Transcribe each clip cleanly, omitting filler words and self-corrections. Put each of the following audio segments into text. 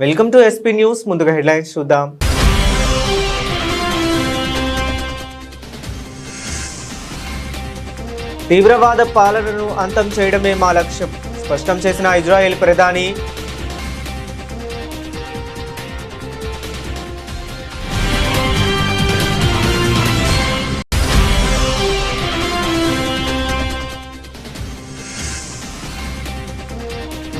Welcome to SP news. ముందుగా headlines చూద్దాం. తీవ్రవాద పాలనను అంతం చేయడమే మా లక్ష్యం స్పష్టం చేసిన ఇజ్రాయెల్ ప్రధాని.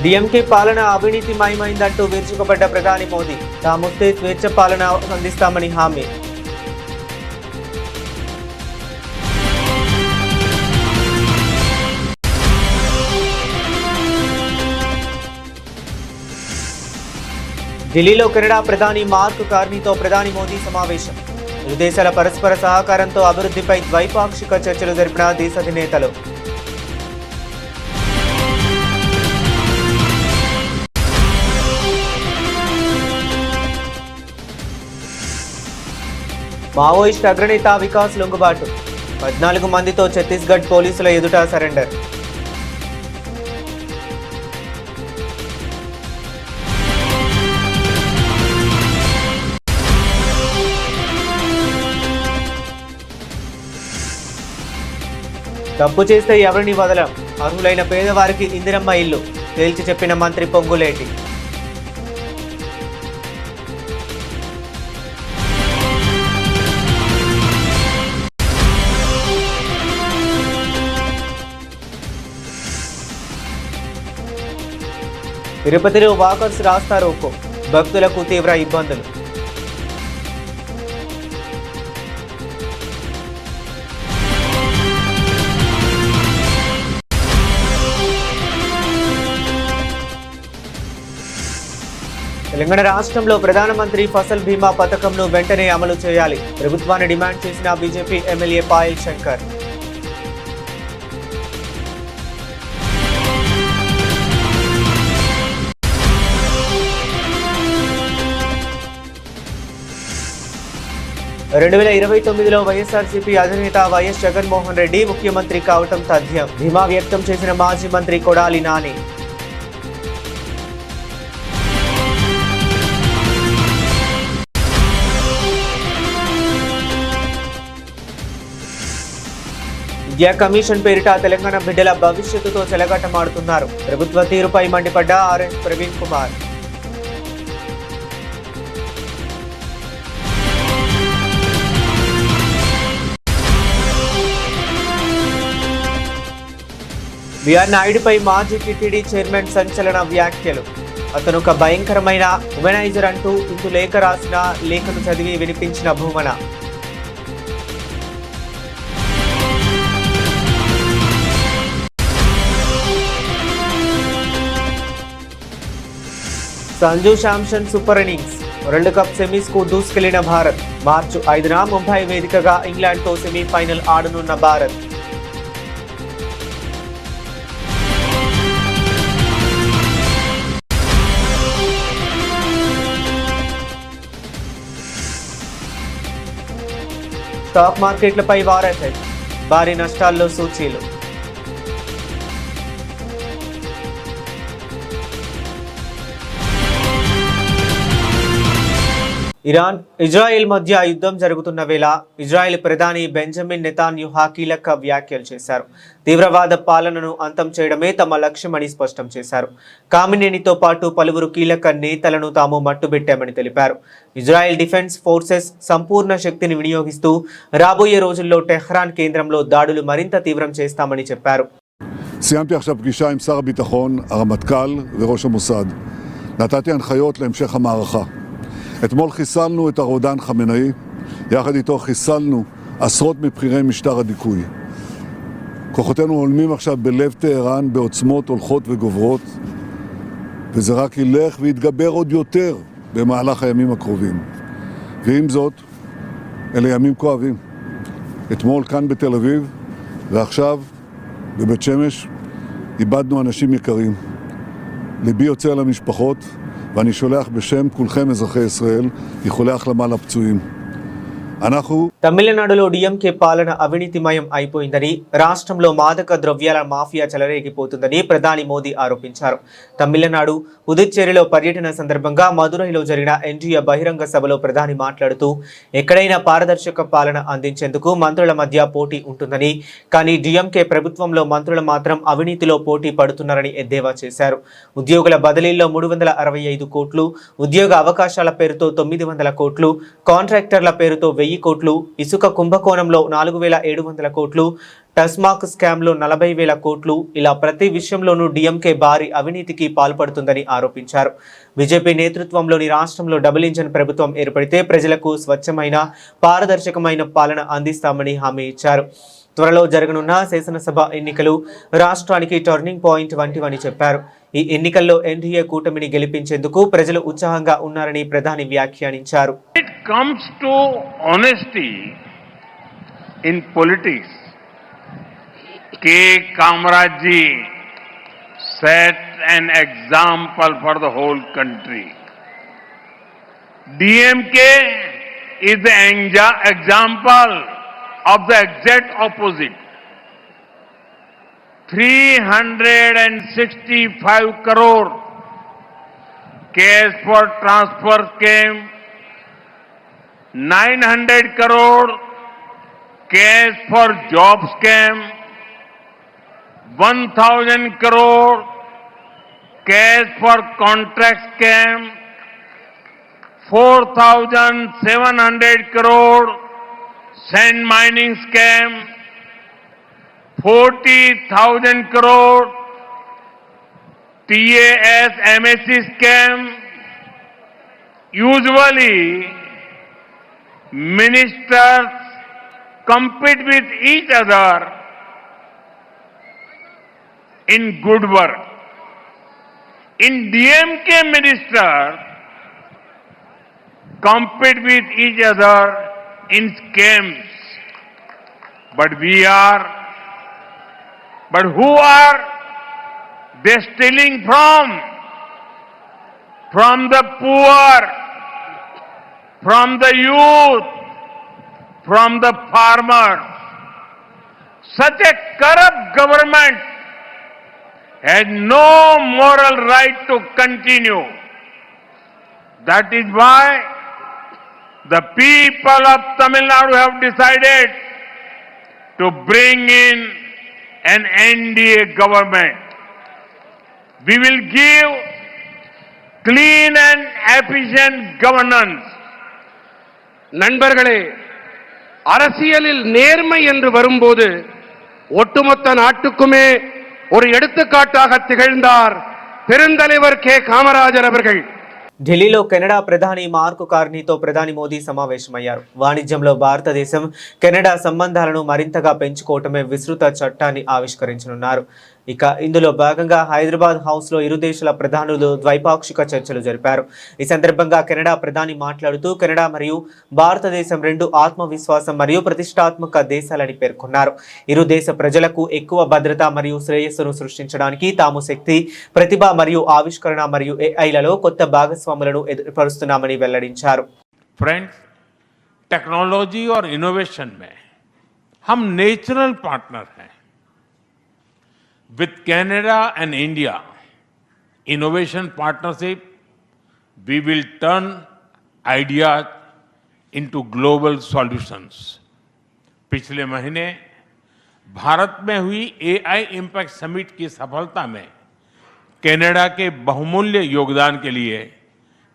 డిఎంకే పాలన అవినీతిమయమైందంటూ విరుచుకుపడ్డ ప్రధాని మోదీ. తామొస్తే స్వేచ్ఛ పాలన అందిస్తామని హామీ. ఢిల్లీలో కెనడా ప్రధాని మార్క్ కార్నీతో ప్రధాని మోదీ సమావేశం. ఇరు దేశాల పరస్పర సహకారంతో అభివృద్ధిపై ద్వైపాక్షిక చర్చలు జరిపిన దేశాధినేతలు. మావోయిస్ట్ అగ్రనేత వికాస్ లొంగుబాటు. 14 మందితో ఛత్తీస్గఢ్ పోలీసుల ఎదుట సరెండర్. తప్పు చేస్తే ఎవరిని వదలం, అర్హులైన పేదవారికి ఇందిరమ్మ ఇల్లు తేల్చి చెప్పిన మంత్రి పొంగులేటి. తిరుపతిలో వాకర్స్ రాస్తారోకో, భక్తులకు తీవ్ర ఇబ్బందులు. తెలంగాణ రాష్ట్రంలో ప్రధానమంత్రి ఫసల్ బీమా పథకంను వెంటనే అమలు చేయాలి ప్రభుత్వాన్ని డిమాండ్ చేసిన బీజేపీ ఎమ్మెల్యే పాయల్ శంకర్. రెండు 2029లో వైఎస్ఆర్సీపీ అధినేత వైఎస్ జగన్మోహన్ రెడ్డి ముఖ్యమంత్రి కావటం తథ్యం ధీమా వ్యక్తం చేసిన మాజీ మంత్రి కొడాలి నాని. విద్యా కమిషన్ పేరిట తెలంగాణ బిడ్డల భవిష్యత్తుతో చెలగాటమాడుతున్నారు ప్రభుత్వ తీరుపై మండిపడ్డ ఆర్ఎస్ ప్రవీణ్ కుమార్. బిఆర్ నాయుడుపై మాజీ టీటీడీ చైర్మన్ సంచలన వ్యాఖ్యలు. అతను ఒక భయంకరమైన ఉమెనైజర్ అంటూ ఇందు లేఖ రాసిన లేఖను చదివి వినిపించిన Bhumana. Sanju Samson super innings. World cup semis కు దూసుకెళ్లిన భారత్. మార్చి 5న ముంబై వేదికగా ఇంగ్లాండ్తో సెమీఫైనల్ ఆడనున్న భారత్. స్టాక్ మార్కెట్లపై వార్ ఎఫెక్ట్. భారీ నష్టాల్లో సూచీలు. ఇరాన్ ఇజ్రాయెల్ మధ్య యుద్ధం జరుగుతున్న వేళ ఇజ్రాయెల్ ప్రధాని బెంజమిన్ నెతాన్యాహు కీలక వ్యాఖ్యలు చేశారు. తీవ్రవాద పాలనను అంతం చేయడమే తమ లక్ష్యమని స్పష్టం చేశారు. కామినేనితో పాటు పలువురు కీలక నేతలను తాము మట్టుబెట్టామని తెలిపారు. ఇజ్రాయెల్ డిఫెన్స్ ఫోర్సెస్ సంపూర్ణ శక్తిని వినియోగిస్తూ రాబోయే రోజుల్లో టెహ్రాన్ కేంద్రంలో దాడులు మరింత తీవ్రం చేస్తామని చెప్పారు. סיימתי עכשיו פגישה עם שר הביטחון, הרמטכ"ל וראש המוסד. נתתי הנחיות להמשך המערכה. אתמול חיסלנו את הרודן חמינאי, יחד איתו חיסלנו עשרות מבחירי משטר הדיכוי. כוחותינו עולמים עכשיו בלב טהרן בעוצמות הולכות וגוברות, וזה רק ילך ויתגבר עוד יותר במהלך הימים הקרובים. ועם זאת, אלה ימים כואבים. אתמול כאן בתל אביב, ועכשיו בבית שמש, איבדנו אנשים יקרים. ליבי יוצא למשפחות, ואני שולח בשם כולכם אזרחי ישראל איחולי החלמה לפצועים. אנחנו తమిళనాడులో డిఎంకే పాలన అవినీతిమయం అయిపోయిందని, రాష్ట్రంలో మాదక ద్రవ్యాల మాఫియా చెలరేగిపోతుందని ప్రధాని మోదీ ఆరోపించారు. తమిళనాడు పుదుచ్చేరిలో పర్యటన సందర్భంగా మదురైలో జరిగిన ఎన్డీఏ బహిరంగ సభలో ప్రధాని మాట్లాడుతూ, ఎక్కడైనా పారదర్శక పాలన అందించేందుకు మంత్రుల మధ్య పోటీ ఉంటుందని, కానీ డిఎంకే ప్రభుత్వంలో మంత్రులు మాత్రం అవినీతిలో పోటీ పడుతున్నారని ఎద్దేవా చేశారు. ఉద్యోగుల బదిలీల్లో 365 కోట్లు, ఉద్యోగ అవకాశాల పేరుతో 900 కోట్లు, కాంట్రాక్టర్ల పేరుతో 1000 కోట్లు, ఇసుక కుంభకోణంలో 4700 కోట్లు, టస్మాక్ స్కామ్లో 40,000 కోట్లు, ఇలా ప్రతి విషయంలోనూ డిఎంకే భారీ అవినీతికి పాల్పడుతుందని ఆరోపించారు. బీజేపీ నేతృత్వంలోని రాష్ట్రంలో డబుల్ ఇంజన్ ప్రభుత్వం ఏర్పడితే ప్రజలకు స్వచ్ఛమైన, పారదర్శకమైన పాలన అందిస్తామని హామీ ఇచ్చారు. త్వరలో జరగనున్న శాసనసభ ఎన్నికలు రాష్ట్రానికి టర్నింగ్ పాయింట్ వంటివని చెప్పారు. ఈ ఎన్నికల్లో ఎన్డీఏ కూటమిని గెలిపించేందుకు ప్రజలు ఉత్సాహంగా ఉన్నారని ప్రధాని వ్యాఖ్యానించారు. It comes to honesty in politics, K. Kamaraj ji set an example for the whole country. DMK is the example of the exact opposite. 365 crore cash for transfer came, 900 crore cash for job scam, 1,000 crore cash for contract scam, 4,700 crore sand mining scam, 40,000 crore TAS MSc scam. Usually, ministers compete with each other in good work. In DMK, ministers compete with each other in scams. But who are they stealing from? From the poor, from the youth, from the farmers. Such a corrupt government has no moral right to continue. That is why the people of Tamil Nadu have decided to bring in an NDA government. We will give clean and efficient governance. நண்பர்களே, அரசியலில் நேர்மை என்று வரும்போது ஒட்டுமொத்த நாட்டுக்குமே ஒரு எடுத்துக்காட்டாக திகழ்ந்தார் பெருந்தலைவர் கே காமராஜர் அவர்கள். ఢిల్లీలో కెనడా ప్రధాని మార్క్ కార్నీతో ప్రధాని మోదీ సమావేశమయ్యారు. వాణిజ్యంలో భారతదేశం కెనడా సంబంధాలను మరింతగా పెంచుకోవటమే విస్తృత చట్టాన్ని ఆవిష్కరించనున్నారు. ఇక ఇందులో భాగంగా హైదరాబాద్ హౌస్ లో ఇరు దేశాల ప్రధానులు ద్వైపాక్షిక చర్చలు జరిపారు. ఈ సందర్భంగా కెనడా ప్రధాని మాట్లాడుతూ, కెనడా మరియు భారతదేశం రెండు ఆత్మవిశ్వాసం మరియు ప్రతిష్టాత్మక దేశాలని పేర్కొన్నారు. ఇరు దేశ ప్రజలకు ఎక్కువ భద్రత మరియు శ్రేయస్సును సృష్టించడానికి తాము శక్తి, ప్రతిభ మరియు ఆవిష్కరణ మరియు ఏఐలలో కొత్త భాగస్వాములను ఏర్పరుస్తున్నామని వెల్లడించారు. फ्रेंड्स, टेक्नोलॉजी और इनोवेशन में हम नेचुरल पार्टनर हैं. With Canada and India innovation partnership, we will turn ideas into global solutions. पिछले महीने भारत में हुई AI इम्पैक्ट समिट की सफलता में कनाडा के बहुमूल्य योगदान के लिए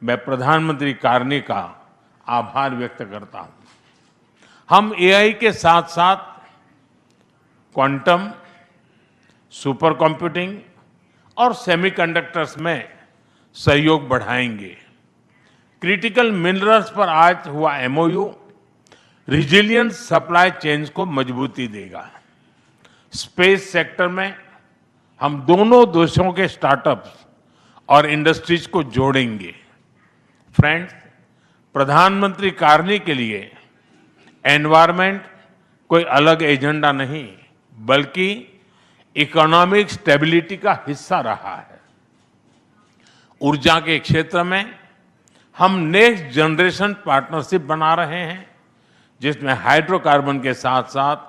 मैं प्रधानमंत्री कार्नी का आभार व्यक्त करता हूं. हम AI के साथ साथ क्वांटम, सुपर कंप्यूटिंग और सेमीकंडक्टर्स में सहयोग बढ़ाएंगे. क्रिटिकल मिनरल्स पर आज हुआ MOU रिजिलियंट सप्लाई चेन्स को मजबूती देगा. स्पेस सेक्टर में हम दोनों देशों के स्टार्टअप्स और इंडस्ट्रीज को जोड़ेंगे. फ्रेंड्स, प्रधानमंत्री कार्नी के लिए एनवायरमेंट कोई अलग एजेंडा नहीं, बल्कि इकोनॉमिक स्टेबिलिटी का हिस्सा रहा है. ऊर्जा के क्षेत्र में हम नेक्स्ट जनरेशन पार्टनरशिप बना रहे हैं, जिसमें हाइड्रोकार्बन के साथ साथ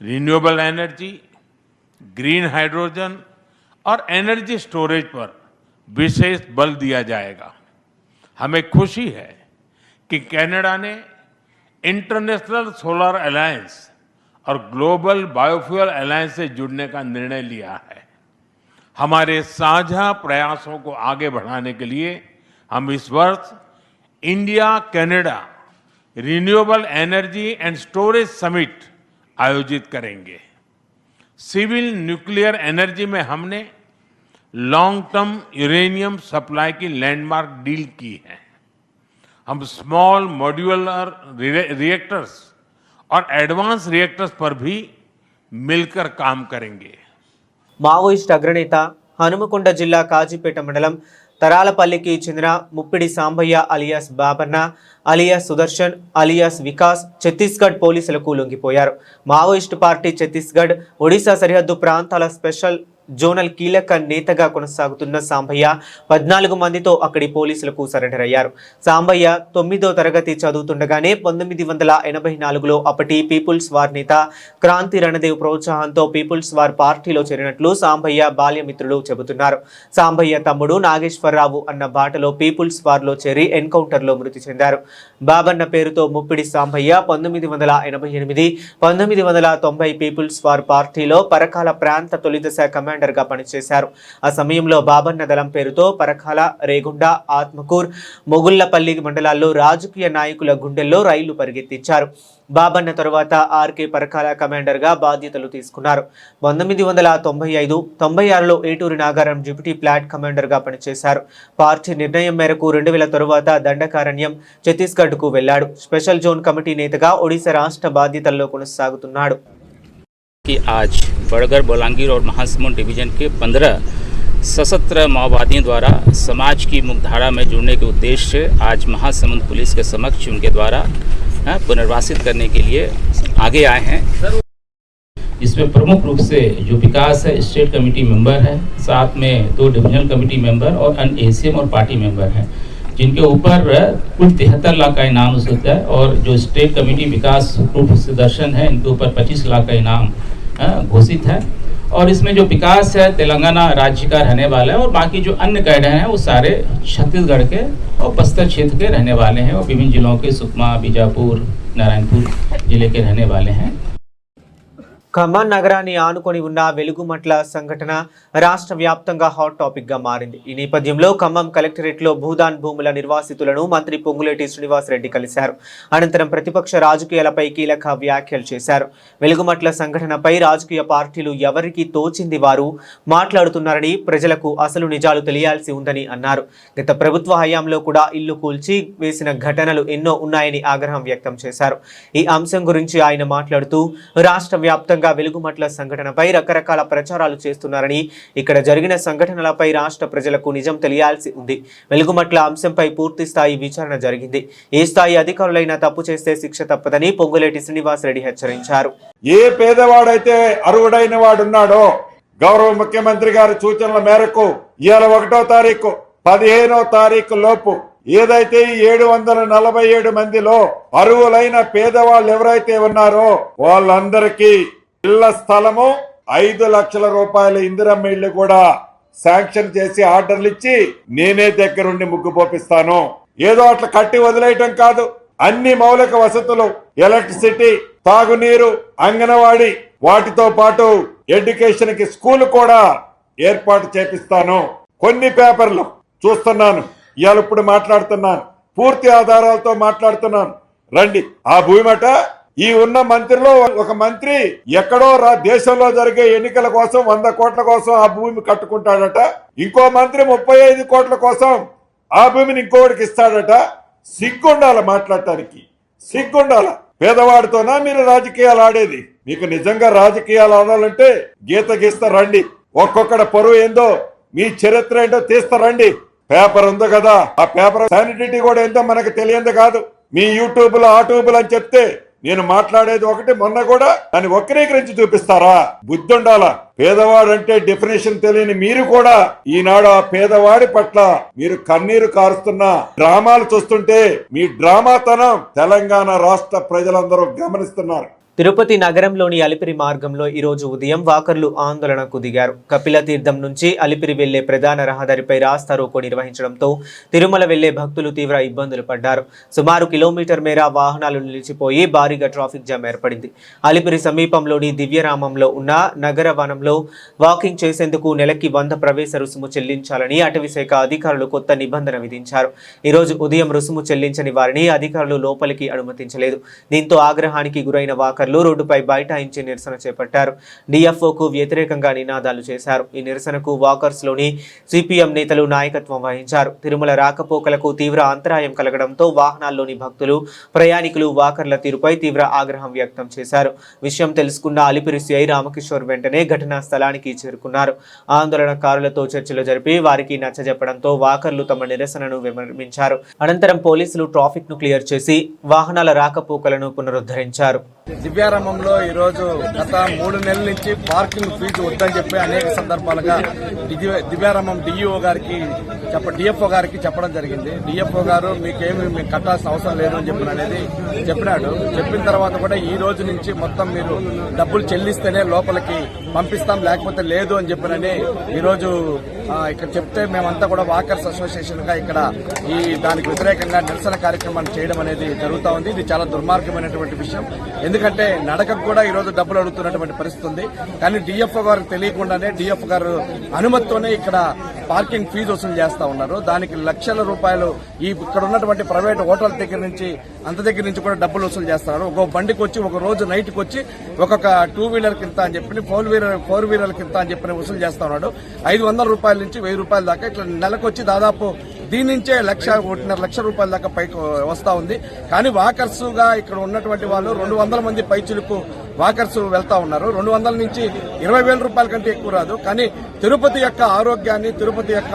रिन्यूएबल एनर्जी, ग्रीन हाइड्रोजन और एनर्जी स्टोरेज पर विशेष बल दिया जाएगा। हमें खुशी है कि कनाडा ने इंटरनेशनल सोलर अलायंस और ग्लोबल बायोफ्यूल अलायंस से जुड़ने का निर्णय लिया है। हमारे साझा प्रयासों को आगे बढ़ाने के लिए हम इस वर्ष India Canada renewable energy and storage summit आयोजित करेंगे। सिविल न्यूक्लियर एनर्जी में हमने लॉन्ग टर्म यूरेनियम सप्लाई की लैंडमार्क डील की है। हम स्मॉल मॉड्यूलर रिएक्टर्स और एडवांस रिएक्टर्स पर भी मिलकर काम करेंगे। మావోయిస్ట్ అగ్రనేత హనుమకొండ జిల్లా కాజీపేట మండలం తరాలపల్లికి చెందిన Muppidi Sambaiah alias Babanna alias Sudarshan alias Vikas Chhattisgarh పోలీసులకు లొంగిపోయారు. మావోయిస్టు పార్టీ ఛత్తీస్గఢ్ ఒడిశా సరిహద్దు ప్రాంతాల స్పెషల్ జోనల్ కీలక నేతగా కొనసాగుతున్న సాంబయ్య 14 మందితో అక్కడి పోలీసులకు సరెండర్ అయ్యారు. సాంబయ్య 9వ తరగతి చదువుతుండగానే 1984లో అప్పటి పీపుల్స్ వార్ నేత క్రాంతి రణదేవ్ ప్రోత్సాహంతో పీపుల్స్ వార్ పార్టీలో చేరినట్లు సాంబయ్య బాల్యమిత్రులు చెబుతున్నారు. సాంబయ్య తమ్ముడు నాగేశ్వరరావు అన్న బాటలో పీపుల్స్ వార్లో చేరి ఎన్కౌంటర్లో మృతి చెందారు. బాబన్న పేరుతో ముప్పిడి సాంబయ్య 1988, 1990 పీపుల్స్ వార్ పార్టీలో పరకాల ప్రాంత తొలిదశ కమాండర్గా పనిచేశారు. ఆ సమయంలో బాబన్న దళం పేరుతో పరకాల, రేగుండ, ఆత్మకూర్, మొగుళ్లపల్లి మండలాల్లో రాజకీయ నాయకుల గుండెల్లో రైళ్లు పరిగెత్తించారు. బాబన్న తరువాత ఆర్కే పరకాల కమాండర్గా బాధ్యతలు తీసుకున్నారు. 1995, 96లో ఏటూరి నాగారం డిప్యూటీ ప్లాట్ కమాండర్గా పనిచేశారు. పార్టీ నిర్ణయం మేరకు 2000 తరువాత దండకారణ్యం ఛత్తీస్గఢ్కు వెళ్లాడు. స్పెషల్ జోన్ కమిటీ నేతగా ఒడిశా రాష్ట్ర బాధ్యతల్లో కొనసాగుతున్నాడు. कि आज बड़गर, बोलांगीर और महासमुंद डिवीजन के 15 सशस्त्र माओवादियों द्वारा समाज की मुख्यधारा में जुड़ने के उद्देश्य से आज महासमुंद पुलिस के समक्ष उनके द्वारा पुनर्वासित करने के लिए आगे आए हैं। इसमें प्रमुख रूप से जो विकास है स्टेट कमेटी मेंबर है, साथ में 2 डिविजनल कमेटी मेंबर और अन्य एसीएम और पार्टी मेंबर हैं, जिनके ऊपर कुल 73 लाख का इनाम होता है। और जो स्टेट कमेटी विकास रूप से दर्शन है, इनके ऊपर 25 लाख का इनाम घोषित है। और इसमें जो विकास है तेलंगाना राज्य का रहने वाला है और बाकी जो अन्य कैडर हैं वो सारे छत्तीसगढ़ के और बस्तर क्षेत्र के रहने वाले हैं और विभिन्न जिलों के सुकमा, बीजापुर, नारायणपुर जिले के रहने वाले हैं। ఖమ్మం నగరాన్ని ఆనుకొని ఉన్న వెలుగుమట్ల సంఘటన రాష్ట్ర వ్యాప్తంగా హాట్ టాపిక్ గా మారింది. ఈ నేపథ్యంలో ఖమ్మం కలెక్టరేట్ లో భూదాన్ భూముల నిర్వాసితులను మంత్రి పొంగులేటి శ్రీనివాసరెడ్డి కలిశారు. అనంతరం ప్రతిపక్ష రాజకీయాలపై కీలక వ్యాఖ్యలు చేశారు. వెలుగుమట్ల సంఘటనపై రాజకీయ పార్టీలు ఎవరికి తోచింది వారు మాట్లాడుతున్నారని, ప్రజలకు అసలు నిజాలు తెలియాల్సి ఉందని అన్నారు. గత ప్రభుత్వ హయాంలో కూడా ఇల్లు కూల్చి వేసిన ఘటనలు ఎన్నో ఉన్నాయని ఆగ్రహం వ్యక్తం చేశారు. ఈ అంశం గురించి ఆయన మాట్లాడుతూ రాష్ట్ర వ్యాప్తంగా వెలుగుమట్ల సంఘటనపై రకరకాల ప్రచారాలు చేస్తున్నారని, ఇక్కడ జరిగిన సంఘటనలపై రాష్ట్ర ప్రజలకు నిజం తెలియాల్సి ఉంది. వెలుగుమట్ల అంశంపై పూర్తి స్థాయి విచారణ జరిగింది. ఏ స్థాయి అధికారులైనా తప్పు చేస్తే శిక్ష తప్పదని పొంగులేటి శ్రీనివాసరెడ్డి హెచ్చరించారు. ఏ పేదవాడైతే అర్హుడైన వాడున్నాడో గౌరవ ముఖ్యమంత్రి గారి సూచనల మేరకు ఇవాళ 1వ తారీఖు 15వ తారీఖు లోపు ఏదైతే 747 మందిలో అర్హులైన పేదవాళ్ళు ఎవరైతే ఉన్నారో వాళ్ళందరికీ ఇళ్ల స్థలము 5 లక్షల రూపాయల ఇందిరమ్మ ఇళ్లు కూడా శాంక్షన్ చేసి ఆర్డర్లు ఇచ్చి నేనే దగ్గరుండి ముగ్గు పోపిస్తాను. ఏదో అట్లా కట్టి వదిలేయటం కాదు, అన్ని మౌలిక వసతులు, ఎలక్ట్రిసిటీ, తాగునీరు, అంగన్వాడీ, వాటితో పాటు ఎడ్యుకేషన్ కి స్కూల్ కూడా ఏర్పాటు చేపిస్తాను. కొన్ని పేపర్లు చూస్తున్నాను, ఇవాళ ఇప్పుడు మాట్లాడుతున్నాను, పూర్తి ఆధారాలతో మాట్లాడుతున్నాను. రండి. ఆ భూమిట ఈ ఉన్న మంత్రిలో ఒక మంత్రి ఎక్కడో దేశంలో జరిగే ఎన్నికల కోసం 100 కోట్ల కోసం ఆ భూమి కట్టుకుంటాడట. ఇంకో మంత్రి 35 కోట్ల కోసం ఆ భూమిని ఇంకోటికి ఇస్తాడట. సిగ్గుండాల మాట్లాడటానికి, సిగ్గుండాల. పేదవాడితోనా మీరు రాజకీయాలు ఆడేది? మీకు నిజంగా రాజకీయాలు ఆడాలంటే గీత గీస్తారండి. ఒక్కొక్కడ పరువు ఏందో, మీ చరిత్ర ఏంటో తీస్తారండి. పేపర్ ఉందో కదా, ఆ పేపర్ శానిటీ కూడా ఏందో మనకు తెలియదు కాదు. మీ యూట్యూబ్ లో ఆ ట్యూబులు అని చెప్తే నేను మాట్లాడేది ఒకటి, మొన్న కూడా దాన్ని వక్రీకరించి చూపిస్తారా? బుద్ధి ఉండాలా. పేదవాడు అంటే డెఫినేషన్ తెలియని మీరు కూడా ఈనాడు ఆ పేదవాడి పట్ల మీరు కన్నీరు కారుస్తున్న డ్రామాలు చూస్తుంటే మీ డ్రామాతనం తెలంగాణ రాష్ట్ర ప్రజలందరూ గమనిస్తున్నారు. తిరుపతి నగరంలోని అలిపిరి మార్గంలో ఈరోజు ఉదయం వాకర్లు ఆందోళనకు దిగారు. కపిల తీర్థం నుంచి అలిపిరి వెళ్లే ప్రధాన రహదారిపై రాస్తా రోకో నిర్వహించడంతో తిరుమల వెళ్లే భక్తులు తీవ్ర ఇబ్బందులు పడ్డారు. సుమారు కిలోమీటర్ మేర వాహనాలు నిలిచిపోయి భారీగా ట్రాఫిక్ జామ్ ఏర్పడింది. అలిపిరి సమీపంలోని దివ్యరామంలో ఉన్న నగర వనంలో వాకింగ్ చేసేందుకు నెలకి 100 ప్రవేశ రుసుము చెల్లించాలని అటవీశాఖ అధికారులు కొత్త నిబంధన విధించారు. ఈరోజు ఉదయం రుసుము చెల్లించని వారిని అధికారులు లోపలికి అనుమతించలేదు. దీంతో ఆగ్రహానికి గురైన వాకర్లు రోడ్డుపై బైఠాయించి నిరసన చేపట్టారు. డిఎఫ్ఓకు వ్యతిరేకంగా నినాదాలు చేశారు. ఈ నిరసనకు వాకర్స్ లోని సిపిఎం నేతలు నాయకత్వం వహించారు. తిరుమల రాకపోకలకు తీవ్ర అంతరాయం కలగడంతో వాహనాల్లోని భక్తులు, ప్రయాణికులు వాకర్ల తీరుపై తీవ్ర ఆగ్రహం వ్యక్తం చేశారు. విషయం తెలుసుకున్న అలిపిరి సిఐ రామకిషోర్ వెంటనే ఘటనా స్థలానికి చేరుకున్నారు. ఆందోళనకారులతో చర్చలు జరిపి వారికి నచ్చజెప్పడంతో వాకర్లు తమ నిరసనను విరమించారు. అనంతరం పోలీసులు ట్రాఫిక్ ను క్లియర్ చేసి వాహనాల రాకపోకలను పునరుద్ధరించారు. దివ్యారామంలో ఈరోజు గత 3 నెలల నుంచి పార్కింగ్ ఫీజు వద్దని చెప్పి అనేక సందర్భాలుగా దివ్యారామం డిఈఓ గారికి డిఎఫ్ఓ గారికి చెప్పడం జరిగింది. డిఎఫ్ఓ గారు మీకు కట్టాల్సిన అవసరం లేదు అని చెప్పినాడు. చెప్పిన తర్వాత కూడా ఈ రోజు నుంచి మొత్తం మీరు డబ్బులు చెల్లిస్తేనే లోపలికి పంపిస్తాం, లేకపోతే లేదు అని చెప్పినని ఈరోజు ఇక్కడ చెప్తే మేమంతా కూడా వాకర్స్ అసోసియేషన్ గా ఇక్కడ దానికి వ్యతిరేకంగా నిరసన కార్యక్రమాన్ని చేయడం అనేది జరుగుతూ ఉంది. ఇది చాలా దుర్మార్గమైనటువంటి విషయం. ఎందుకంటే నడకకు కూడా ఈ రోజు డబ్బులు అడుగుతున్నటువంటి పరిస్థితి ఉంది. కానీ డిఎఫ్ఓ గారికి తెలియకుండానే డిఎఫ్ఓ గారు అనుమతితోనే ఇక్కడ పార్కింగ్ ఫీజు వసూలు చేస్తా ఉన్నారు. దానికి లక్షల రూపాయలు ఇక్కడ ఉన్నటువంటి ప్రైవేట్ హోటల్ దగ్గర నుంచి కూడా డబ్బులు వసూలు చేస్తున్నారు. ఒక బండికి వచ్చి ఒక రోజు నైట్కి వచ్చి ఒక్కొక్క 2 వీలర్ కింద అని చెప్పి 4 వీలర్ కింద అని చెప్పి వసూలు చేస్తా ఉన్నాడు. 500 రూపాయల నుంచి 1000 రూపాయల దాకా ఇట్లా నెలకు వచ్చి దాదాపు దీని నుంచే 1.5 లక్ష రూపాయల దాకా పైకి వస్తా ఉంది. కానీ వాకర్స్ గా ఇక్కడ ఉన్నటువంటి వాళ్ళు 200 మంది పైచులకు వాకర్స్ వెళ్తా ఉన్నారు. 200 నుంచి 20,000 రూపాయల కంటే ఎక్కువ రాదు. కానీ తిరుపతి యొక్క ఆరోగ్యాన్ని, తిరుపతి యొక్క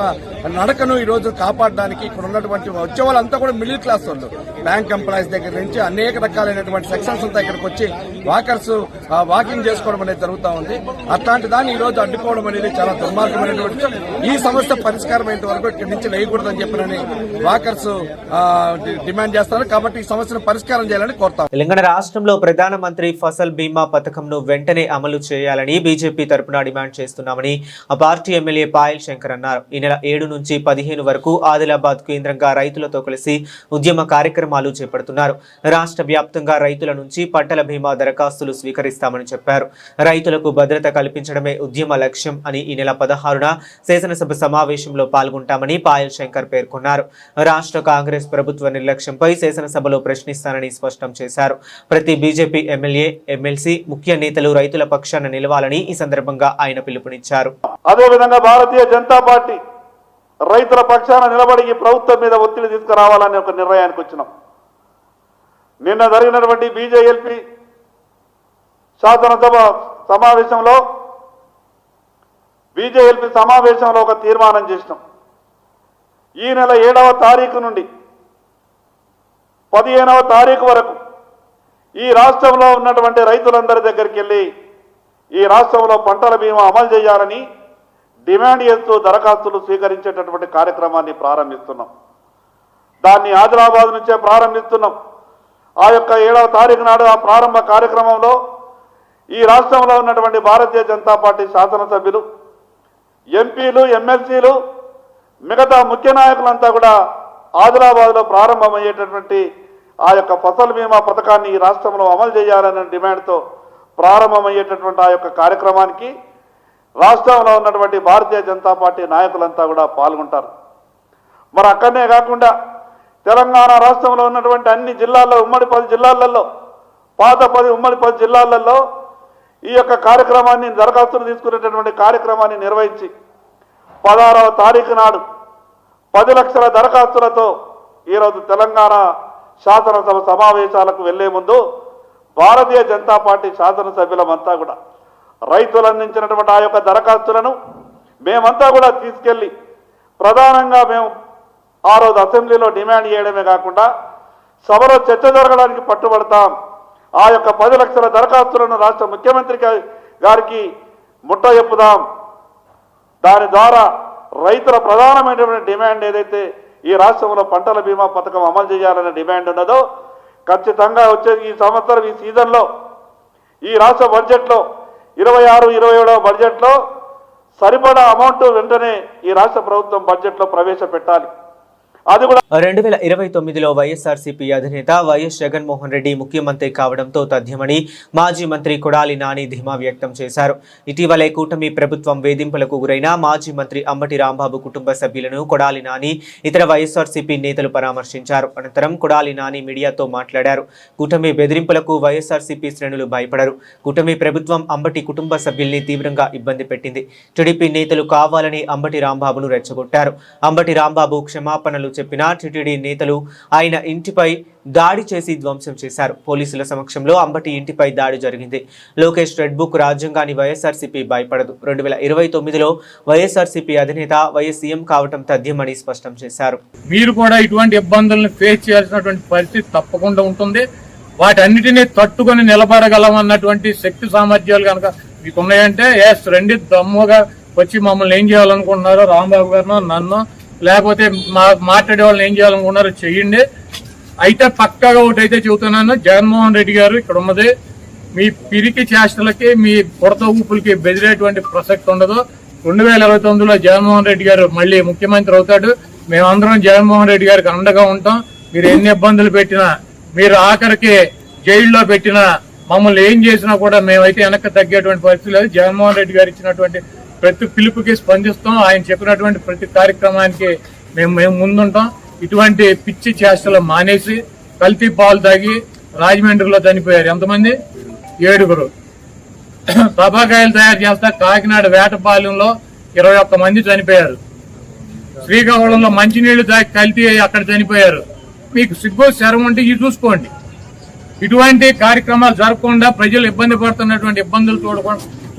నడకను ఈ రోజు కాపాడడానికి ఇక్కడ ఉన్నటువంటి వచ్చే వాళ్ళంతా కూడా మిడిల్ క్లాస్ వాళ్ళు, బ్యాంక్ ఎంప్లాయీస్ దగ్గర నుంచి అనేక రకాలైనటువంటి సెక్షన్స్ అంతా ఇక్కడికి వచ్చి వాకర్స్ వాకింగ్ చేసుకోవడం అనేది జరుగుతూ ఉంది. అట్లాంటి దాన్ని ఈ రోజు అడ్డుకోవడం అనేది చాలా దుర్మార్గమైనటువంటి. ఈ సమస్య పరిష్కారం అయ్యేంత వరకు ఇక్కడి నుంచి లేయకూడదని చెప్పినని వాకర్స్ డిమాండ్ చేస్తారు. కాబట్టి ఈ సమస్యను పరిష్కారం చేయాలని కోరుతాం. తెలంగాణ రాష్ట్రంలో ప్రధానమంత్రి ఫసల్ బీమా పథకంను వెంటనే అమలు చేయాలని బీజేపీ తరపున డిమాండ్ చేస్తున్నామని ఆ పార్టీ ఎమ్మెల్యే పాయల్ శంకర్ అన్నారు. ఈ నెల 7 నుంచి 15 వరకు ఆదిలాబాద్ కేంద్రంగా రైతులతో కలిసి ఉద్యమ కార్యక్రమాలు చేపడుతున్నారు. రాష్ట్ర వ్యాప్తంగా రైతుల నుంచి పంటల బీమా దరఖాస్తులు స్వీకరిస్తామని చెప్పారు. రైతులకు భద్రత కల్పించడమే ఉద్యమ లక్ష్యం అని ఈ నెల 16న శాసనసభ సమావేశంలో పాల్గొంటామని పాయల్ శంకర్ పేర్కొన్నారు. రాష్ట్ర కాంగ్రెస్ ప్రభుత్వ నిర్లక్ష్యంపై శాసనసభలో ప్రశ్నిస్తానని స్పష్టం చేశారు. ప్రతి బీజేపీ ఎమ్మెల్యే, ఎమ్మెల్సీ, ముఖ్య నేతలు రైతుల పక్షాన నిలవాలని ఈ సందర్భంగా ఆయన పిలుపునిచ్చారు. అదేవిధంగా భారతీయ జనతా పార్టీ రైతుల పక్షాన నిలబడి ఈ ప్రభుత్వం మీద ఒత్తిడి తీసుకురావాలని ఒక నిర్ణయానికి వచ్చినాం. నిన్న జరిగినటువంటి బీజేఎల్పీ శాసనసభ సమావేశంలో ఒక తీర్మానం చేసినాం. ఈ నెల 7వ తారీఖు నుండి 15వ తారీఖు వరకు ఈ రాష్ట్రంలో ఉన్నటువంటి రైతులందరి దగ్గరికి వెళ్ళి ఈ రాష్ట్రంలో పంటల బీమా అమలు చేయాలని డిమాండ్ చేస్తూ దరఖాస్తులు స్వీకరించేటటువంటి కార్యక్రమాన్ని ప్రారంభిస్తున్నాం. దాన్ని ఆదిలాబాద్ నుంచే ప్రారంభిస్తున్నాం. ఆ యొక్క 7వ తారీఖు నాడు ఆ ప్రారంభ కార్యక్రమంలో ఈ రాష్ట్రంలో ఉన్నటువంటి భారతీయ జనతా పార్టీ శాసనసభ్యులు, ఎంపీలు, ఎమ్మెల్సీలు, మిగతా ముఖ్య నాయకులంతా కూడా ఆదిలాబాద్లో ప్రారంభమయ్యేటటువంటి ఆ యొక్క ఫసల్ బీమా పథకాన్ని ఈ రాష్ట్రంలో అమలు చేయాలనే డిమాండ్తో ప్రారంభమయ్యేటటువంటి ఆ యొక్క కార్యక్రమానికి రాష్ట్రంలో ఉన్నటువంటి భారతీయ జనతా పార్టీ నాయకులంతా కూడా పాల్గొంటారు. మరి అక్కడనే కాకుండా తెలంగాణ రాష్ట్రంలో ఉన్నటువంటి అన్ని జిల్లాల్లో, ఉమ్మడి 10 జిల్లాలలో, పాత 10 ఉమ్మడి 10 జిల్లాలలో ఈ యొక్క కార్యక్రమాన్ని, దరఖాస్తులు తీసుకునేటటువంటి కార్యక్రమాన్ని నిర్వహించి 16వ తారీఖు నాడు 10 లక్షల దరఖాస్తులతో ఈరోజు తెలంగాణ శాసనసభ సమావేశాలకు వెళ్లే ముందు భారతీయ జనతా పార్టీ శాసనసభ్యులమంతా కూడా రైతులు అందించినటువంటి ఆ యొక్క దరఖాస్తులను మేమంతా కూడా తీసుకెళ్లి ప్రధానంగా మేము ఆ రోజు అసెంబ్లీలో డిమాండ్ చేయడమే కాకుండా సభలో చర్చ జరగడానికి పట్టుబడతాం. ఆ యొక్క 10 లక్షల దరఖాస్తులను రాష్ట్ర ముఖ్యమంత్రి గారికి ముట్టజెప్పుదాం. దాని ద్వారా రైతుల ప్రధానమైనటువంటి డిమాండ్ ఏదైతే ఈ రాష్ట్రంలో పంటల బీమా పథకం అమలు చేయాలనే డిమాండ్ ఉన్నదో ఖచ్చితంగా వచ్చే ఈ సంవత్సరం ఈ సీజన్లో ఈ రాష్ట్ర బడ్జెట్లో 26-27 బడ్జెట్లో సరిపడా అమౌంట్ వెంటనే ఈ రాష్ట్ర ప్రభుత్వం బడ్జెట్లో ప్రవేశపెట్టాలి. అది కూడా 2029లో వైఎస్ఆర్సీపీ అధినేత వైఎస్ జగన్మోహన్ రెడ్డి ముఖ్యమంత్రి కావడంతో తథ్యమని మాజీ మంత్రి కొడాలి నాని ధీమా వ్యక్తం చేశారు. ఇటీవలే కూటమి ప్రభుత్వం వేధింపులకు గురైన మాజీ మంత్రి అంబటి రాంబాబు కుటుంబ సభ్యులను కొడాలి నాని ఇతర వైఎస్ఆర్సీపీ నేతలు పరామర్శించారు. అనంతరం కొడాలి నాని మీడియాతో మాట్లాడారు. కూటమి బెదిరింపులకు వైఎస్ఆర్సీపీ శ్రేణులు భయపడరు. కూటమి ప్రభుత్వం అంబటి కుటుంబ సభ్యుల్ని తీవ్రంగా ఇబ్బంది పెట్టింది. టీడీపీ నేతలు కావాలని అంబటి రాంబాబును రెచ్చగొట్టారు. అంబటి రాంబాబు క్షమాపణలు చెప్పిన టీటీడీ నేతలు ఆయన ఇంటిపై దాడి చేసి ధ్వంసం చేశారు. పోలీసుల సమక్షంలో అంబటి ఇంటిపై దాడి జరిగింది. లోకేష్ రెడ్ బుక్ రాజ్యాంగాన్ని వైఎస్ఆర్సీపీ భయపడదు. 2029లో వైఎస్ఆర్సీపీ అధినేత వైఎస్ సీఎం కావటం తథ్యమని స్పష్టం చేశారు. మీరు కూడా ఇటువంటి ఇబ్బందులను ఫేస్ చేయాల్సినటువంటి పరిస్థితి తప్పకుండా ఉంటుంది. వాటన్నిటినీ తట్టుకొని నిలబడగలమన్నటువంటి శక్తి సామర్థ్యాలు కనుక మీకు ఉన్నాయంటే రండి దమ్ముగా వచ్చి మమ్మల్ని ఏం చేయాలనుకుంటున్నారో రాంబాబు గారినో నన్ను లేకపోతే మాట్లాడే వాళ్ళని ఏం చేయాలనుకున్నారో చెయ్యండి. అయితే పక్కాగా ఒకటైతే చెబుతున్నాను, జగన్మోహన్ రెడ్డి గారు ఇక్కడ ఉన్నది మీ పిరికి చేష్టలకి మీ కొరత ఊపులకి బెదిరేటువంటి ప్రసక్తి ఉండదు. 2029లో జగన్మోహన్ రెడ్డి గారు మళ్ళీ ముఖ్యమంత్రి అవుతాడు. మేమందరం జగన్మోహన్ రెడ్డి గారికి అండగా ఉంటాం. మీరు ఎన్ని ఇబ్బందులు పెట్టినా, మీరు ఆఖరికి జైల్లో పెట్టినా, మమ్మల్ని ఏం చేసినా కూడా మేమైతే వెనక్కి తగ్గేటువంటి పరిస్థితి లేదు. జగన్మోహన్ రెడ్డి గారు ఇచ్చినటువంటి ప్రతి పిలుపుకి స్పందిస్తాం. ఆయన చెప్పినటువంటి ప్రతి కార్యక్రమానికి మేము ముందుంటాం. ఇటువంటి పిచ్చి చేష్టలు మానేసి కల్తీ పాలు తాగి రాజమండ్రిలో చనిపోయారు ఎంతమంది? 7. టబాకాయలు తయారు చేస్తా కాకినాడ వేటపాలెంలో 21 మంది చనిపోయారు. శ్రీకాకుళంలో మంచినీళ్లు తాగి కల్తీ అక్కడ చనిపోయారు. మీకు సిగ్గు శరం ఉంటే ఇది చూసుకోండి. ఇటువంటి కార్యక్రమాలు జరగకుండా ప్రజలు ఇబ్బంది పడుతున్నటువంటి ఇబ్బందులు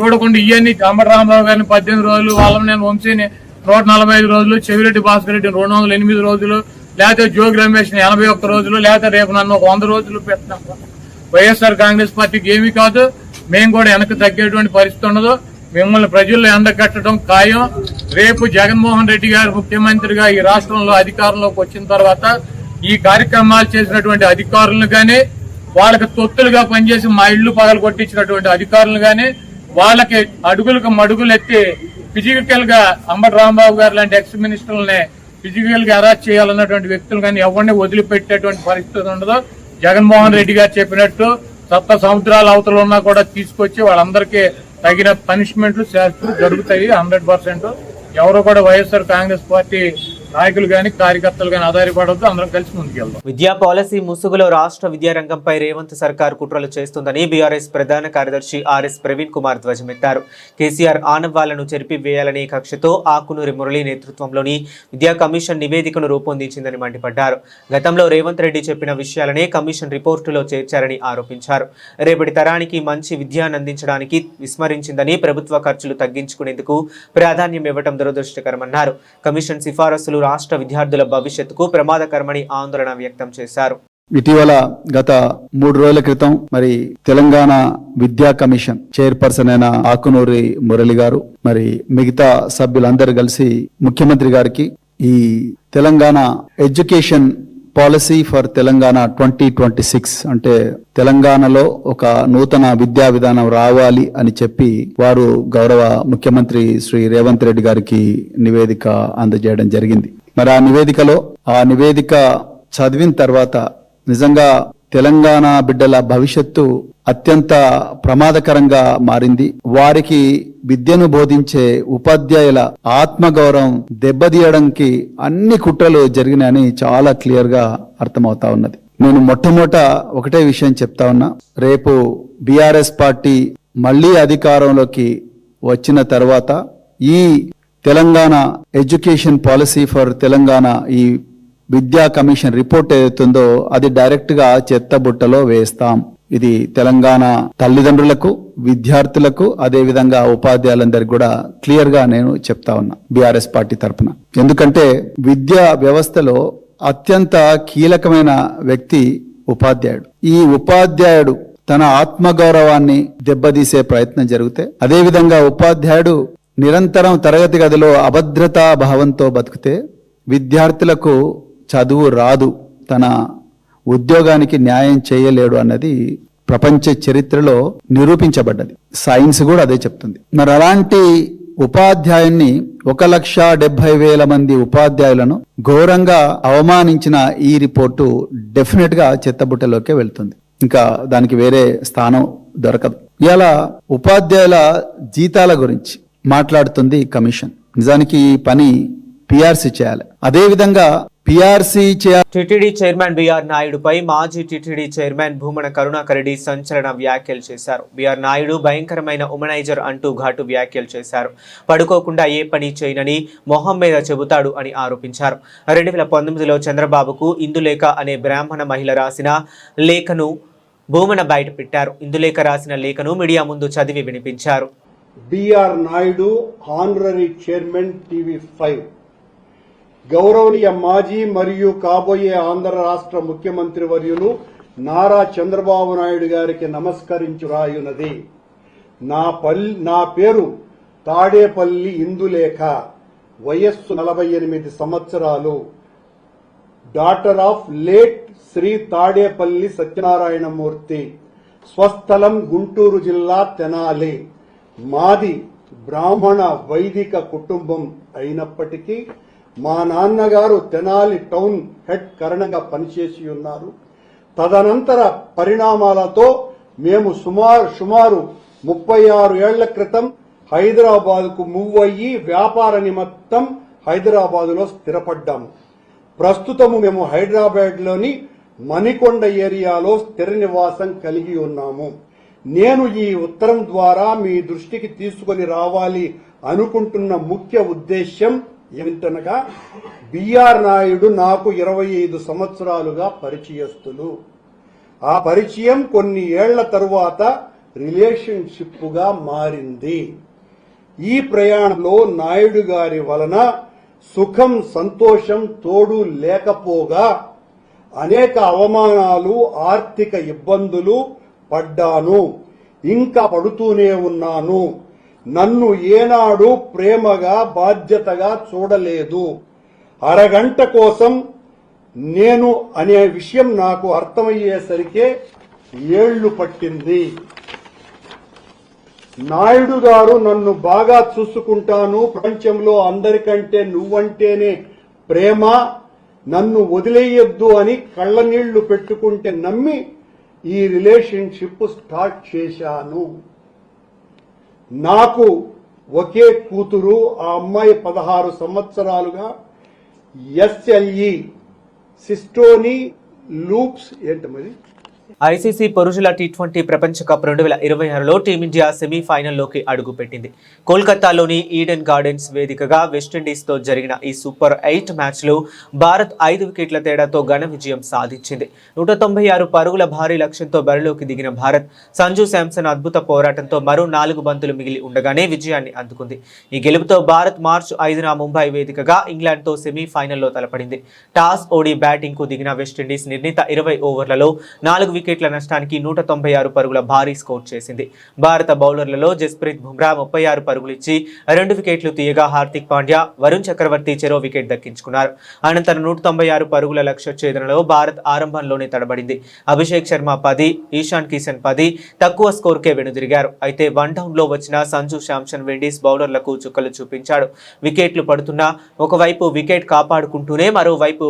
చూడకుండా ఇవన్నీ అంబటి రాంబాబు గారిని 18 రోజులు, వాళ్ళని వంశీని 145 రోజులు, చెవిరెడ్డి భాస్కర్ రెడ్డి 208 రోజులు, లేకపోతే జోగి రమేష్ 81 రోజులు, లేకపోతే రేపు నన్ను 100 రోజులు పెట్టినాం. వైఎస్ఆర్ కాంగ్రెస్ పార్టీకి ఏమీ కాదు. మేము కూడా వెనక్కి తగ్గేటువంటి పరిస్థితి ఉండదు. మిమ్మల్ని ప్రజల్లో ఎండగట్టడం ఖాయం. రేపు జగన్మోహన్ రెడ్డి గారు ముఖ్యమంత్రిగా ఈ రాష్ట్రంలో అధికారంలోకి వచ్చిన తర్వాత ఈ కార్యక్రమాలు చేసినటువంటి అధికారులను గానీ, వాళ్ళకి తొత్తులుగా పనిచేసి మా ఇళ్లు పగలు కొట్టించినటువంటి అధికారులు గానీ, వాళ్ళకి అడుగులకు మడుగులు ఎత్తి ఫిజికల్ గా అంబటి రాంబాబు గారు లాంటి ఎక్స్ మినిస్టర్లని ఫిజికల్ గా అరెస్ట్ చేయాలన్నటువంటి వ్యక్తులు కానీ ఎవరిని వదిలిపెట్టేటువంటి పరిస్థితి ఉండదు. జగన్మోహన్ రెడ్డి గారు చెప్పినట్టు సప్త సముద్రాల అవతల ఉన్నా కూడా తీసుకొచ్చి వాళ్ళందరికీ తగిన పనిష్మెంట్లు జరుగుతాయి 100%. ఎవరు కూడా వైఎస్ఆర్ కాంగ్రెస్ పార్టీ నాయకులు గాని కార్యకర్తలు గాని ఆధారపడవద్దు. అందరం కలిసి ముందుకెళ్దాం. విద్యా పాలసీ ముసుగులో రాష్ట్ర విద్యారంగంపై రేవంత్ సర్కార్ కుట్రలు చేస్తుందని బీఆర్ఎస్ ప్రధాన కార్యదర్శి ఆర్ఎస్ ప్రవీణ్ కుమార్ ధ్వజమెత్తారు. కేసీఆర్ ఆనవాళ్లను చెరిపివేయాలనే కక్షతో ఆకునూరి మురళి నేతృత్వంలోని విద్యా కమిషన్ నివేదికను రూపొందించిందని మండిపడ్డారు. గతంలో రేవంత్ రెడ్డి చెప్పిన విషయాలనే కమిషన్ రిపోర్టులో చేర్చారని ఆరోపించారు. రేపటి తరానికి మంచి విద్యానందించడానికి విస్మరించిందని, ప్రభుత్వ ఖర్చులు తగ్గించుకునేందుకు ప్రాధాన్యం ఇవ్వడం దురదృష్టకరమన్నారు. కమిషన్ సిఫారసులు రాష్ట్ర విద్యార్థుల భవిష్యత్తుకు ప్రమాదకరమని ఆందోళన వ్యక్తం చేశారు. ఇటీవల గత 3 రోజుల క్రితం మరి తెలంగాణ విద్యా కమిషన్ చైర్పర్సన్ అయిన ఆకునూరి మురళి గారు మరి మిగతా సభ్యులందరూ కలిసి ముఖ్యమంత్రి గారికి ఈ Telangana education policy for Telangana 2026 అంటే తెలంగాణలో ఒక నూతన విద్యా విధానం రావాలి అని చెప్పి వారు గౌరవ ముఖ్యమంత్రి శ్రీ రేవంత్ రెడ్డి గారికి నివేదిక అందజేయడం జరిగింది. మరి ఆ నివేదిక చదివిన తర్వాత నిజంగా తెలంగాణ బిడ్డల భవిష్యత్తు అత్యంత ప్రమాదకరంగా మారింది. వారికి విద్యను బోధించే ఉపాధ్యాయుల ఆత్మగౌరవం దెబ్బతీయడానికి అన్ని కుట్రలు జరిగినాయని చాలా క్లియర్ గా అర్థమవుతా ఉన్నది. నేను మొట్టమొదట ఒకటే విషయం చెప్తా ఉన్నా, రేపు బీఆర్ఎస్ పార్టీ మళ్లీ అధికారంలోకి వచ్చిన తర్వాత ఈ Telangana education policy for Telangana ఈ విద్యా కమిషన్ రిపోర్ట్ ఏదైతుందో అది డైరెక్ట్ గా చెత్తబుట్టలో వేస్తాం. ఇది తెలంగాణ తల్లిదండ్రులకు, విద్యార్థులకు, అదే విధంగా ఉపాధ్యాయులందరికీ కూడా క్లియర్ గా నేను చెప్తా ఉన్నా బీఆర్ఎస్ పార్టీ తరఫున. ఎందుకంటే విద్యా వ్యవస్థలో అత్యంత కీలకమైన వ్యక్తి ఉపాధ్యాయుడు. ఈ ఉపాధ్యాయుడు తన ఆత్మగౌరవాన్ని దెబ్బతీసే ప్రయత్నం జరిగితే, అదేవిధంగా ఉపాధ్యాయుడు నిరంతరం తరగతి గదిలో అభద్రతా భావంతో బతికితే విద్యార్థులకు చదువు రాదు, తన ఉద్యోగానికి న్యాయం చేయలేడు అన్నది ప్రపంచ చరిత్రలో నిరూపించబడ్డది. సైన్స్ కూడా అదే చెప్తుంది. మరి అలాంటి ఉపాధ్యాయున్ని 1,70,000 మంది ఉపాధ్యాయులను ఘోరంగా అవమానించిన ఈ రిపోర్టు డెఫినెట్ గా చెత్తబుట్టలోకే వెళ్తుంది. ఇంకా దానికి వేరే స్థానం దొరకదు. ఇలా ఉపాధ్యాయుల జీతాల గురించి మాట్లాడుతుంది కమిషన్. నిజానికి ఈ పని పిఆర్సీ చేయాలి. అదేవిధంగా పిఆర్సీ చేయాలి. టిటిడి చైర్మన్ బిఆర్ నాయుడుపై మాజీ టిటిడి చైర్మన్ భూమన కరుణాకర్ రెడ్డి సంచలన వ్యాఖ్యలు చేశారు. బిఆర్ నాయుడు భయంకరమైన ఉమనైజర్ అంటూ ఘాటు వ్యాఖ్యలు చేశారు. పడుకోకుండా ఏ పని చేయనని మొహం మీద చెబుతాడు అని ఆరోపించారు. 2019లో చంద్రబాబుకు ఇందులేఖ అనే బ్రాహ్మణ మహిళ రాసిన లేఖను భూమన బయట పెట్టారు. ఇందులేఖ రాసిన లేఖను మీడియా ముందు చదివి వినిపించారు. BR Naidu honorary chairman TV5, గౌరవనీయ మాజీ మరియు కాబోయే ఆంధ్ర రాష్ట్ర ముఖ్యమంత్రి వర్యులు నారా చంద్రబాబు నాయుడు గారికి నమస్కరించు రాయున్నది. నా పేరు తాడేపల్లి ఇందులేఖ, వయస్సు 48 సంవత్సరాలు, daughter of late Shri Tadepalli Satyanarayanamurthy, స్వస్థలం గుంటూరు జిల్లా తెనాలి. మాది బ్రాహ్మణ వైదిక కుటుంబం అయినప్పటికీ మా నాన్నగారు తెనాలి టౌన్ హెడ్ కరణంగా పనిచేసి ఉన్నారు. తదనంతర పరిణామాలతో మేము సుమారు 36 ఏళ్ల క్రితం హైదరాబాద్కు మూవ్ అయ్యి వ్యాపార నిమిత్తం హైదరాబాదులో స్థిరపడ్డాము. ప్రస్తుతము మేము హైదరాబాద్లోని మణికొండ ఏరియాలో స్థిర నివాసం కలిగి ఉన్నాము. నేను ఈ ఉత్తరం ద్వారా మీ దృష్టికి తీసుకొని రావాలి అనుకుంటున్న ముఖ్య ఉద్దేశ్యం ఏమిటనగా, బిఆర్ నాయుడు నాకు 25 సంవత్సరాలుగా పరిచయస్తులు. ఆ పరిచయం కొన్ని ఏళ్ల తరువాత రిలేషన్షిప్ గా మారింది. ఈ ప్రయాణంలో నాయుడు గారి వలన సుఖం సంతోషం తోడు లేకపోగా అనేక అవమానాలు, ఆర్థిక ఇబ్బందులు పడ్డాను, ఇంకా పడుతూనే ఉన్నాను. నన్ను ఏనాడు ప్రేమగా బాధ్యతగా చూడలేదు. అరగంట కోసం నేను అనే విషయం నాకు అర్థమయ్యేసరికే ఏళ్లు పట్టింది. నాయుడు గారు నన్ను బాగా చూసుకుంటాను, ప్రపంచంలో అందరికంటే నువ్వంటేనే ప్రేమ, నన్ను వదిలేయొద్దు అని కళ్ళనీళ్లు పెట్టుకుంటే నమ్మి ఈ రిలేషన్షిప్ స్టార్ట్ చేశాను. నాకు ఒకే కూతురు, ఆ అమ్మాయి 16 సంవత్సరాలుగా SLE సిస్టోనీ లూప్స్ ఏంటది ఐసీసీ పురుషుల టీ20 ప్రపంచ కప్ 2026లో టీమిండియా సెమీఫైనల్లోకి అడుగుపెట్టింది. కోల్కతాలోని ఈడెన్ గార్డెన్స్ వేదికగా వెస్టిండీస్తో జరిగిన ఈ సూపర్ 8 మ్యాచ్లో భారత్ 5 వికెట్ల తేడాతో ఘన విజయం సాధించింది. 196 పరుగుల భారీ లక్ష్యంతో బరిలోకి దిగిన భారత్ సంజు శాంసన్ అద్భుత పోరాటంతో మరో 4 బంతులు మిగిలి ఉండగానే విజయాన్ని అందుకుంది. ఈ గెలుపుతో భారత్ మార్చి 5న ముంబై వేదికగా ఇంగ్లాండ్తో సెమీఫైనల్లో తలపడింది. టాస్ ఓడి బ్యాటింగ్కు దిగిన వెస్టిండీస్ నిర్ణీత 20 ఓవర్లలో 4 వికెట్ల నష్టానికి 196 పరుగుల భారీ స్కోర్ చేసింది. భారత బౌలర్లలో జస్ప్రీత్ బుమ్రా 36 పరుగులిచ్చి 2 వికెట్లు తీయగా హార్దిక్ పాండ్యా, వరుణ్ చక్రవర్తి చెరో వికెట్ దక్కించుకున్నారు. అనంతరం 196 పరుగుల లక్ష్య ఛేదనలో భారత్ ఆరంభంలోనే తడబడింది. అభిషేక్ శర్మ 10, ఈశాన్ కిషన్ 10 తక్కువ స్కోర్కే వెనుదిరిగారు. అయితే 1 డౌన్లో వచ్చిన సంజు శాంసన్ విండీస్ బౌలర్లకు చుక్కలు చూపించాడు. వికెట్లు పడుతున్నా ఒకవైపు వికెట్ కాపాడుకుంటూనే మరోవైపు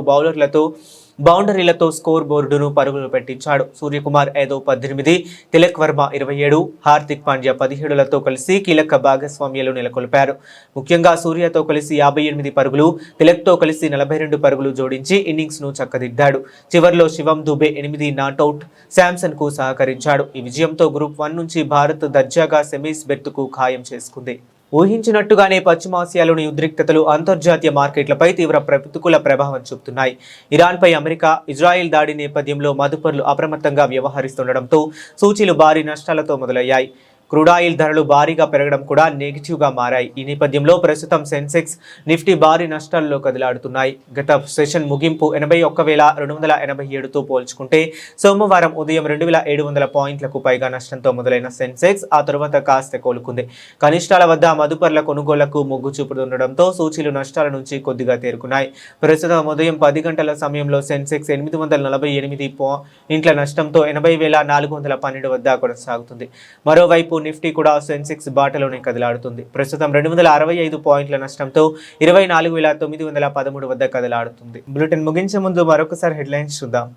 బౌండరీలతో స్కోర్ బోర్డును పరుగులు పెట్టించాడు. సూర్యకుమార్ యాదవ్ 18, తిలక్ వర్మ 27, హార్దిక్ పాండ్యా 17లతో కలిసి కీలక భాగస్వామ్యాలు నెలకొల్పారు. ముఖ్యంగా సూర్యతో కలిసి 58 పరుగులు, తిలక్తో కలిసి 42 పరుగులు జోడించి ఇన్నింగ్స్ ను చక్కదిద్దాడు. చివర్లో శివం దుబే 8 నాట్అవుట్ శాంసన్ కు సహకరించాడు. ఈ విజయంతో గ్రూప్ 1 నుంచి భారత్ దర్జాగా సెమీస్ బెర్తుకు ఖాయం చేసుకుంది. ఊహించినట్టుగానే పశ్చిమాసియాలోని ఉద్రిక్తతలు అంతర్జాతీయ మార్కెట్లపై తీవ్ర ప్రతికూల ప్రభావం చూపుతున్నాయి. ఇరాన్పై అమెరికా, ఇజ్రాయెల్ దాడి నేపథ్యంలో మదుపర్లు అప్రమత్తంగా వ్యవహరిస్తుండటంతో సూచీలు భారీ నష్టాలతో మొదలయ్యాయి. క్రూడ్ ఆయిల్ ధరలు భారీగా పెరగడం కూడా నెగిటివ్గా మారాయి. ఈ నేపథ్యంలో ప్రస్తుతం సెన్సెక్స్, నిఫ్టీ భారీ నష్టాల్లో కదిలాడుతున్నాయి. గత సెషన్ ముగింపు 81,287తో పోల్చుకుంటే సోమవారం ఉదయం 2,700 పాయింట్లకు పైగా నష్టంతో మొదలైన సెన్సెక్స్ ఆ తరువాత కాస్త కోలుకుంది. కనిష్టాల వద్ద మదుపర్ల కొనుగోళ్లకు మొగ్గు చూపుతుండటంతో సూచీలు నష్టాల నుంచి కొద్దిగా తేరుకున్నాయి. ప్రస్తుతం ఉదయం 10 గంటల సమయంలో సెన్సెక్స్ 848 పాయింట్ల నష్టంతో 80,412 వద్ద కొనసాగుతుంది. మరోవైపు నిఫ్టీ కూడా సెన్సెక్స్ బాటలోనే కదలాడుతుంది. ప్రస్తుతం 265 పాయింట్ల నష్టంతో 24,913 వద్ద కదలాడుతుంది. బులెటిన్ ముగించే ముందు మరొకసారి హెడ్లైన్స్ చూద్దాం.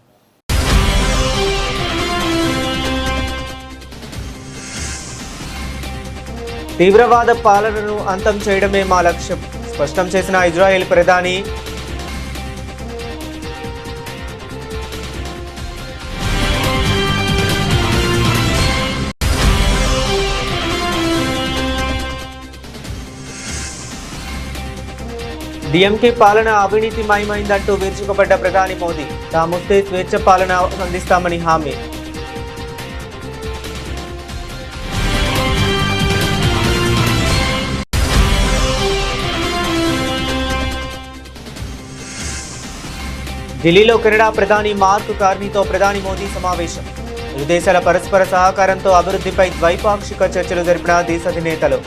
తీవ్రవాద పాలనను అంతం చేయడమే మా లక్ష్యం స్పష్టం చేసిన ఇజ్రాయెల్ ప్రధాని. డిఎంకే పాలన అవినీతిమయమైందంటూ విరుచుకుపడ్డ ప్రధాని మోదీ. తామొస్తే స్వేచ్ఛ పాలన అందిస్తామని హామీ. ఢిల్లీలో కెనడా ప్రధాని మార్క్ కార్నీతో ప్రధాని మోదీ సమావేశం. ఇరు దేశాల పరస్పర సహకారంతో అభివృద్ధిపై ద్వైపాక్షిక చర్చలు జరిపిన దేశాధినేతలు.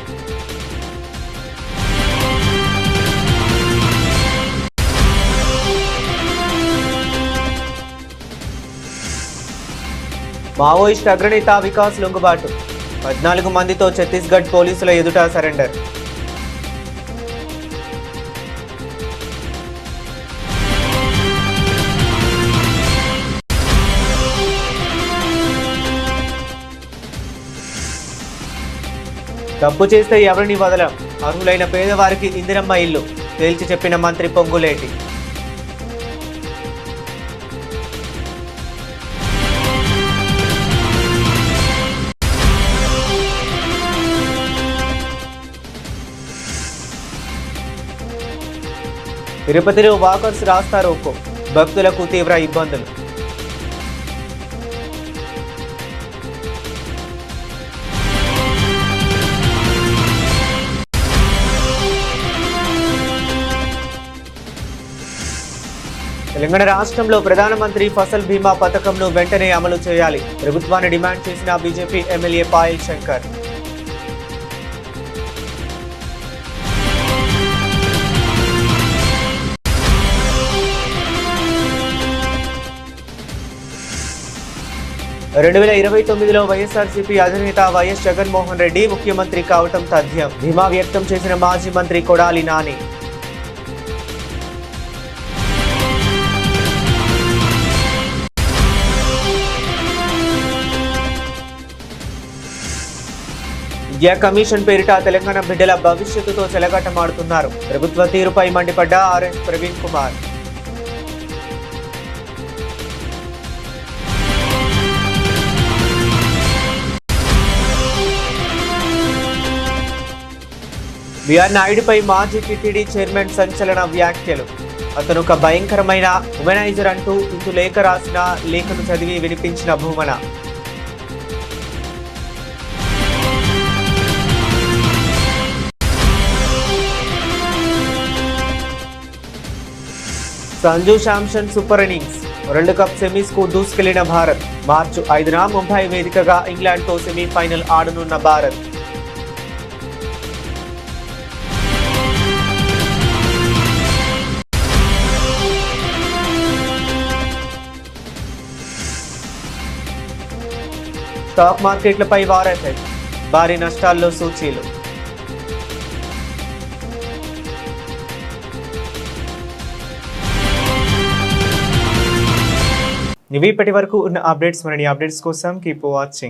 మావోయిస్ట్ అగ్రనేత వికాస్ లొంగుబాటు. 14 మందితో ఛత్తీస్గఢ్ పోలీసుల ఎదుట సరెండర్. తప్పు చేస్తే ఎవరిని వదలం, అర్హులైన పేదవారికి ఇందిరమ్మ ఇల్లు తేల్చి చెప్పిన మంత్రి పొంగులేటి. తిరుపతిలో వాకర్స్ రాస్తారోకో, భక్తులకు తీవ్ర ఇబ్బందులు. తెలంగాణ రాష్ట్రంలో ప్రధానమంత్రి ఫసల్ బీమా పథకంను వెంటనే అమలు చేయాలి. ప్రభుత్వాన్ని డిమాండ్ చేసిన బీజేపీ ఎమ్మెల్యే పాయల్ శంకర్. రెండు 2029లో వైఎస్ఆర్సీపీ అధినేత వైఎస్ జగన్మోహన్ రెడ్డి ముఖ్యమంత్రి కావటం తథ్యం. ధీమా వ్యక్తం చేసిన మాజీ మంత్రి కొడాలి నాని. విద్యా కమిషన్ పేరిట తెలంగాణ బిడ్డల భవిష్యత్తుతో చెలగాటమాడుతున్నారు. ప్రభుత్వ తీరుపై మండిపడ్డ ఆర్ఎస్ ప్రవీణ్ కుమార్. బిఆర్ నాయుడుపై మాజీ టీటీడీ చైర్మన్ సంచలన వ్యాఖ్యలు. అతను ఒక భయంకరమైన ఉమెనైజర్ అంటూ ఇందు లేఖ రాసిన లేఖను చదివి వినిపించిన Bhumana. Sanju Samson super innings. World cup semis కు దూసుకెళ్లిన భారత్. మార్చి 5న ముంబై వేదికగా ఇంగ్లాండ్తో సెమీఫైనల్ ఆడనున్న భారత్. స్టాక్ మార్కెట్లపై వార్ ఎఫెక్ట్. భారీ నష్టాల్లో సూచీలు. ఇవి ఇప్పటి వరకు ఉన్న అప్డేట్స్. మరిన్ని అప్డేట్స్ కోసం కీప్ వాచింగ్.